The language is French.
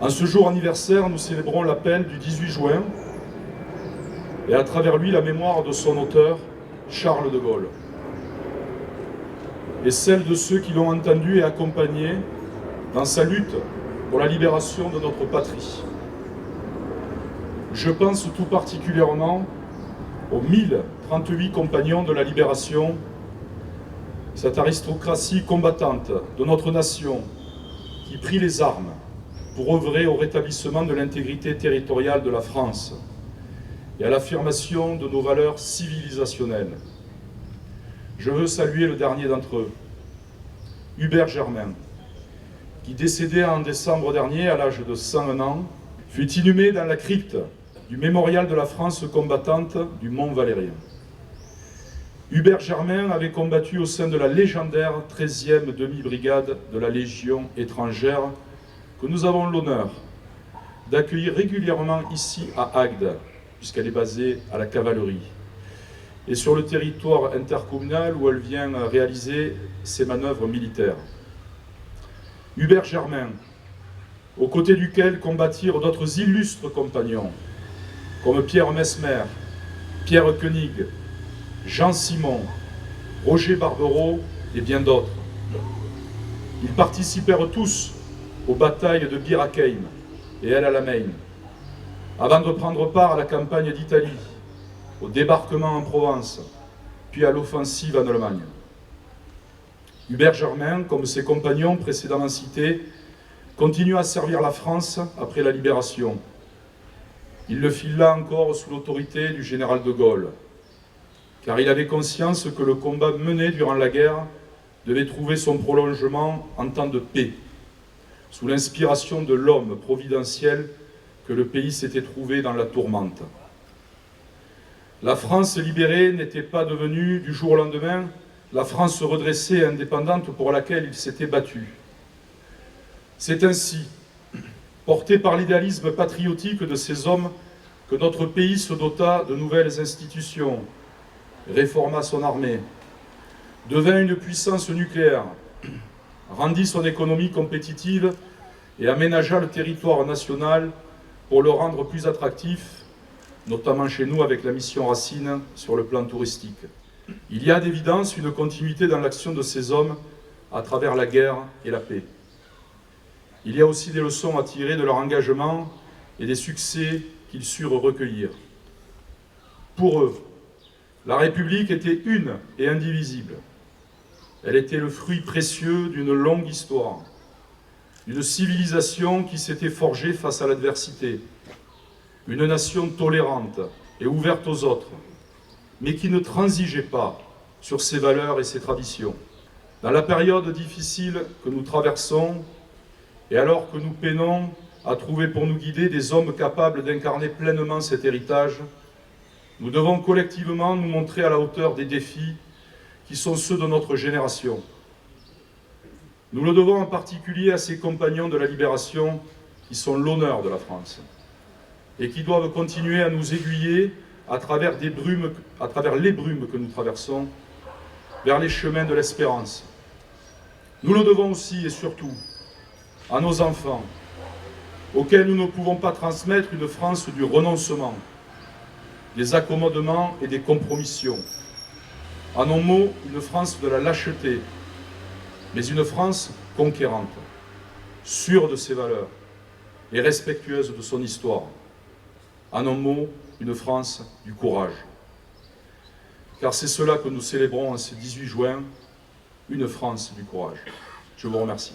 En ce jour anniversaire, nous célébrons l'appel du 18 juin et à travers lui la mémoire de son auteur, Charles de Gaulle, et celle de ceux qui l'ont entendu et accompagné dans sa lutte pour la libération de notre patrie. Je pense tout particulièrement aux 1038 compagnons de la libération, cette aristocratie combattante de notre nation qui prit les armes pour œuvrer au rétablissement de l'intégrité territoriale de la France et à l'affirmation de nos valeurs civilisationnelles. Je veux saluer le dernier d'entre eux, Hubert Germain, qui, décédé en décembre dernier à l'âge de 101 ans, fut inhumé dans la crypte du mémorial de la France combattante du Mont Valérien. Hubert Germain avait combattu au sein de la légendaire 13e demi-brigade de la Légion étrangère que nous avons l'honneur d'accueillir régulièrement ici à Agde, puisqu'elle est basée à la cavalerie, et sur le territoire intercommunal où elle vient réaliser ses manœuvres militaires. Hubert Germain, aux côtés duquel combattirent d'autres illustres compagnons, comme Pierre Messmer, Pierre Koenig, Jean Simon, Roger Barbereau et bien d'autres. Ils participèrent tous aux batailles de Bir Hakeim et El Alamein, avant de prendre part à la campagne d'Italie, au débarquement en Provence, puis à l'offensive en Allemagne. Hubert Germain, comme ses compagnons précédemment cités, continue à servir la France après la libération. Il le fit là encore sous l'autorité du général de Gaulle, car il avait conscience que le combat mené durant la guerre devait trouver son prolongement en temps de paix, sous l'inspiration de l'homme providentiel que le pays s'était trouvé dans la tourmente. La France libérée n'était pas devenue du jour au lendemain la France redressée et indépendante pour laquelle il s'était battu. C'est ainsi, porté par l'idéalisme patriotique de ces hommes, que notre pays se dota de nouvelles institutions, réforma son armée, devint une puissance nucléaire, rendit son économie compétitive et aménagea le territoire national pour le rendre plus attractif, notamment chez nous avec la mission Racine sur le plan touristique. Il y a d'évidence une continuité dans l'action de ces hommes à travers la guerre et la paix. Il y a aussi des leçons à tirer de leur engagement et des succès qu'ils surent recueillir. Pour eux, la République était une et indivisible. Elle était le fruit précieux d'une longue histoire, d'une civilisation qui s'était forgée face à l'adversité, une nation tolérante et ouverte aux autres, mais qui ne transigeait pas sur ses valeurs et ses traditions. Dans la période difficile que nous traversons, et alors que nous peinons à trouver pour nous guider des hommes capables d'incarner pleinement cet héritage, nous devons collectivement nous montrer à la hauteur des défis qui sont ceux de notre génération. Nous le devons en particulier à ces compagnons de la libération qui sont l'honneur de la France et qui doivent continuer à nous aiguiller à travers les brumes que nous traversons vers les chemins de l'espérance. Nous le devons aussi et surtout à nos enfants, auxquels nous ne pouvons pas transmettre une France du renoncement, des accommodements et des compromissions. En un mot, une France de la lâcheté, mais une France conquérante, sûre de ses valeurs et respectueuse de son histoire. En un mot, une France du courage. Car c'est cela que nous célébrons en ce 18 juin, une France du courage. Je vous remercie.